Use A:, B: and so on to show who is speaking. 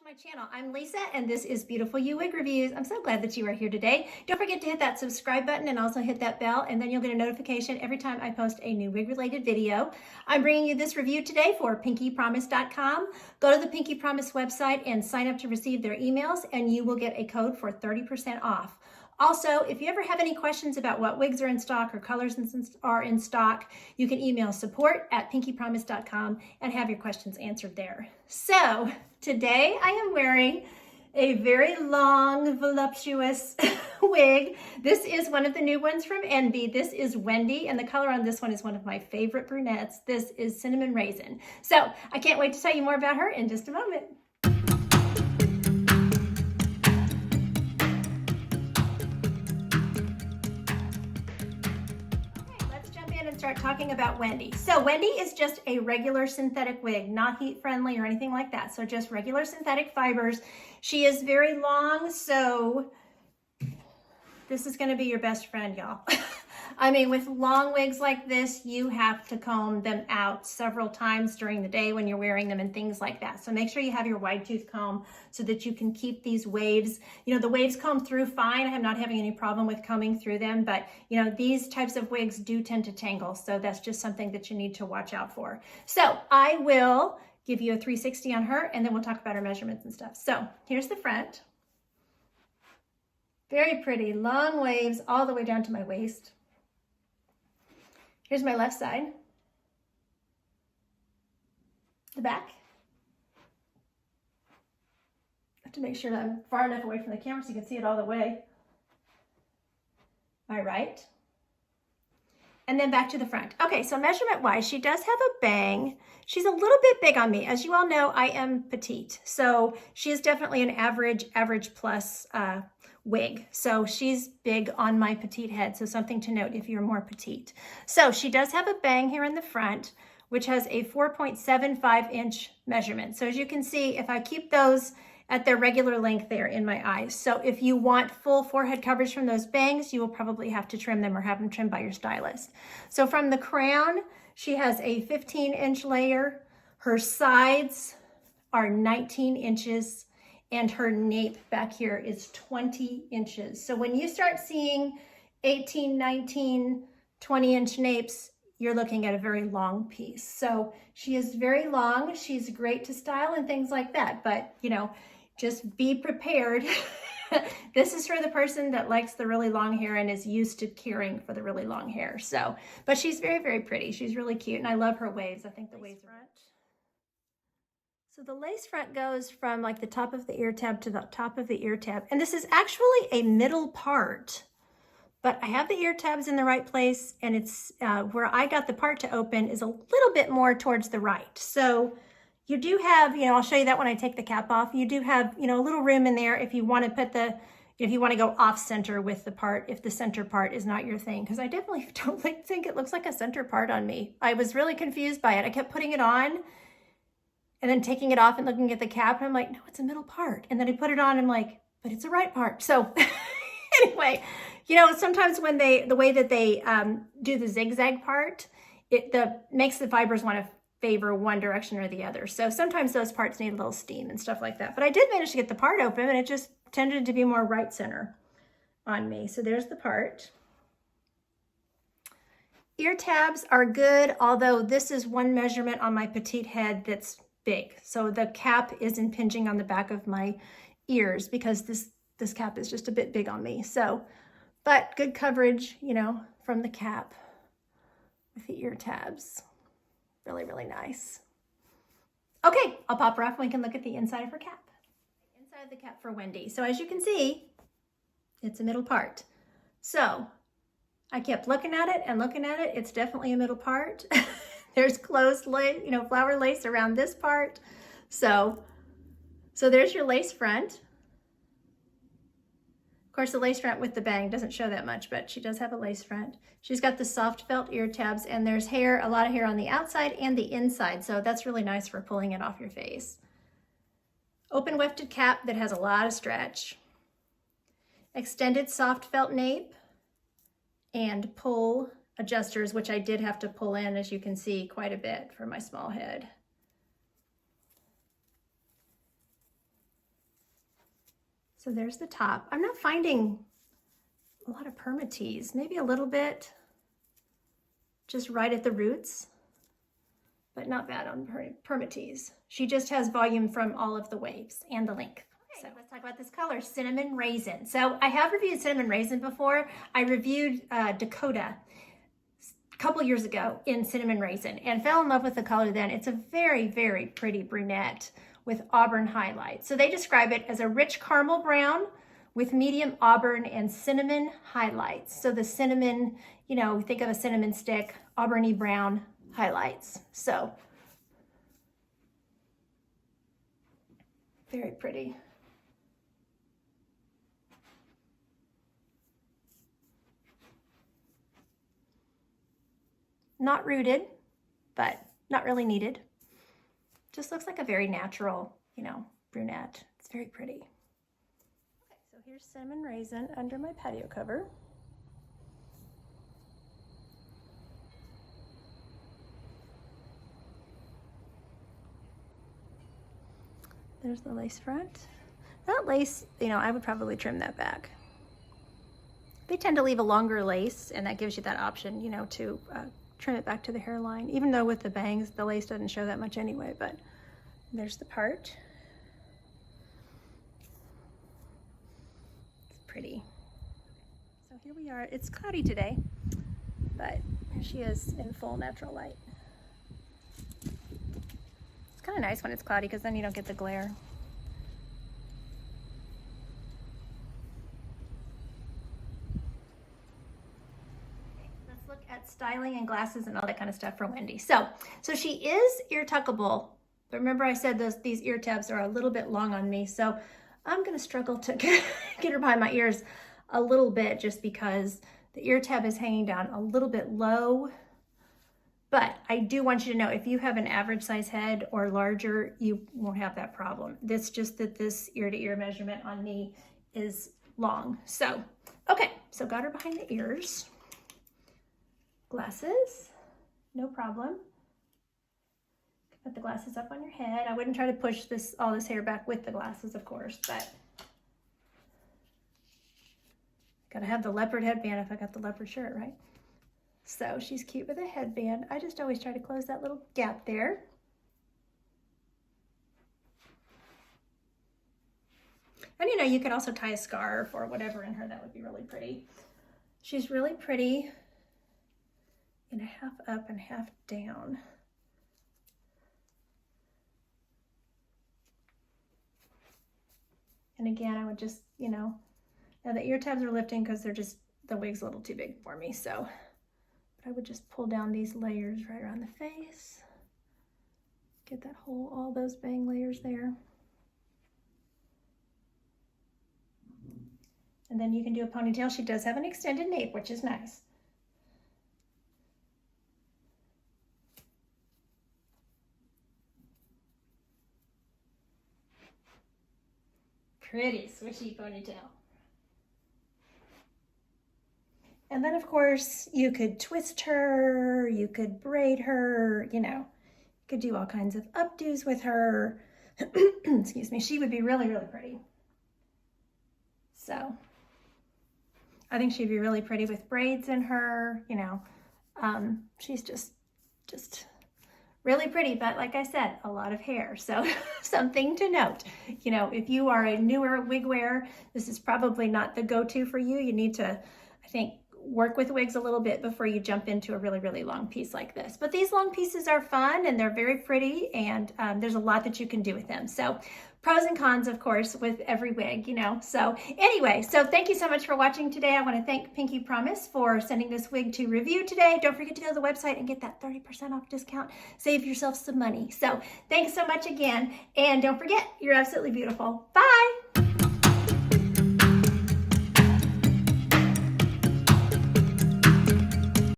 A: to my channel. I'm Lisa and this is Beautiful You Wig Reviews. I'm so glad that you are here today. Don't forget to hit that subscribe button and also hit that bell, and then you'll get a notification every time I post a new wig related video. I'm bringing you this review today for pinkypromise.com. Go to the Pinky Promise website and sign up to receive their emails, and you will get a code for 30% off. Also, if you ever have any questions about what wigs are in stock or colors are in stock, you can email support@pinkypromise.com and have your questions answered there. So today I am wearing a very long, voluptuous wig. This is one of the new ones from WENDI. This is WENDI, and the color on this one is one of my favorite brunettes. This is Cinnamon Raisin. So I can't wait to tell you more about her in just a moment. Start talking about WENDI. So WENDI is just a regular synthetic wig, not heat friendly or anything like that. So just regular synthetic fibers. She is very long, so this is going to be your best friend, y'all. I mean, with long wigs like this, you have to comb them out several times during the day when you're wearing them and things like that. So make sure you have your wide tooth comb so that you can keep these waves. You know, the waves comb through fine. I'm not having any problem with combing through them, but you know, these types of wigs do tend to tangle. So that's just something that you need to watch out for. So I will give you a 360 on her, and then we'll talk about her measurements and stuff. So here's the front. Very pretty, long waves all the way down to my waist. Here's my left side. The back. I have to make sure that I'm far enough away from the camera so you can see it all the way. My right. And then back to the front. Okay, so measurement wise, she does have a bang. She's a little bit big on me. As you all know, I am petite. So she is definitely an average plus wig. So she's big on my petite head. So something to note if you're more petite. So she does have a bang here in the front, which has a 4.75 inch measurement. So as you can see, if I keep those at their regular length there in my eyes. So if you want full forehead coverage from those bangs, you will probably have to trim them or have them trimmed by your stylist. So from the crown, she has a 15-inch layer. Her sides are 19 inches and her nape back here is 20 inches. So when you start seeing 18, 19, 20-inch napes, you're looking at a very long piece. So she is very long. She's great to style and things like that. But, you know, just be prepared. This is for the person that likes the really long hair and is used to caring for the really long hair. So, but she's very, very pretty. She's really cute, and I love her waves. I think the waves front. So the lace front goes from like the top of the ear tab to the top of the ear tab. And this is actually a middle part, but I have the ear tabs in the right place, and it's where I got the part to open is a little bit more towards the right. So you do have, you know, I'll show you that when I take the cap off. You do have, you know, a little room in there if you want to put if you want to go off center with the part, if the center part is not your thing. Because I definitely don't think it looks like a center part on me. I was really confused by it. I kept putting it on and then taking it off and looking at the cap, and I'm like, no, it's a middle part. And then I put it on, and I'm like, but it's a right part. So anyway, you know, sometimes when the way that they do the zigzag part, it makes the fibers want to favor one direction or the other. So sometimes those parts need a little steam and stuff like that. But I did manage to get the part open, and it just tended to be more right center on me. So there's the part. Ear tabs are good, although this is one measurement on my petite head that's big. So the cap is impinging on the back of my ears because this cap is just a bit big on me. So, but good coverage, you know, from the cap with the ear tabs. Really, really nice. Okay, I'll pop her off and we can look at the inside of her cap. Inside of the cap for WENDI. So as you can see, it's a middle part. So I kept looking at it and looking at it. It's definitely a middle part. There's closed lace, you know, flower lace around this part. So there's your lace front. Of course, the lace front with the bang doesn't show that much, but she does have a lace front. She's got the soft felt ear tabs, and there's hair, a lot of hair on the outside and the inside. So that's really nice for pulling it off your face. Open wefted cap that has a lot of stretch. Extended soft felt nape and pull adjusters, which I did have to pull in, as you can see, quite a bit for my small head. So there's the top. I'm not finding a lot of permatease, maybe a little bit just right at the roots, but not bad on permatease. She just has volume from all of the waves and the length. Okay, so let's talk about this color, Cinnamon Raisin. So I have reviewed Cinnamon Raisin before. I reviewed Dakota a couple years ago in Cinnamon Raisin and fell in love with the color then. It's a very, very pretty brunette with auburn highlights. So they describe it as a rich caramel brown with medium auburn and cinnamon highlights. So the cinnamon, you know, think of a cinnamon stick, auburny brown highlights. So very pretty. Not rooted, but not really needed. Just looks like a very natural, you know, brunette. It's very pretty. Okay, so here's Cinnamon Raisin under my patio cover. There's the lace front. That lace, you know, I would probably trim that back. They tend to leave a longer lace, and that gives you that option, you know, to trim it back to the hairline, even though with the bangs, the lace doesn't show that much anyway, but there's the part. It's pretty. So here we are. It's cloudy today, but here she is in full natural light. It's kind of nice when it's cloudy because then you don't get the glare. Let's look at styling and glasses and all that kind of stuff for Wendy. So she is ear tuckable. But remember I said these ear tabs are a little bit long on me, so I'm gonna struggle to get her behind my ears a little bit just because the ear tab is hanging down a little bit low. But I do want you to know, if you have an average size head or larger, you won't have that problem. It's just that this ear to ear measurement on me is long. So, okay, so got her behind the ears. Glasses, no problem. Put the glasses up on your head. I wouldn't try to push all this hair back with the glasses, of course, but gotta have the leopard headband if I got the leopard shirt, right? So she's cute with a headband. I just always try to close that little gap there. And you know, you could also tie a scarf or whatever in her. That would be really pretty. She's really pretty in a half up and half down. And again, I would just, you know, now the ear tabs are lifting because they're just, the wig's a little too big for me. So I would just pull down these layers right around the face. Get that whole, all those bang layers there. And then you can do a ponytail. She does have an extended nape, which is nice. Pretty swishy ponytail. And then of course you could twist her, you could braid her, you know, you could do all kinds of updos with her. Excuse me, she would be really, really pretty. So I think she'd be really pretty with braids in her, you know. She's just really pretty, but like I said, a lot of hair. So something to note, you know, if you are a newer wig wearer, this is probably not the go-to for you. You need to, I think, work with wigs a little bit before you jump into a really, really long piece like this. But these long pieces are fun and they're very pretty, and there's a lot that you can do with them. So pros and cons, of course, with every wig, you know. So anyway, so thank you so much for watching today. I want to thank Pinky Promise for sending this wig to review today. Don't forget to go to the website and get that 30% off discount. Save yourself some money. So thanks so much again. And don't forget, you're absolutely beautiful. Bye.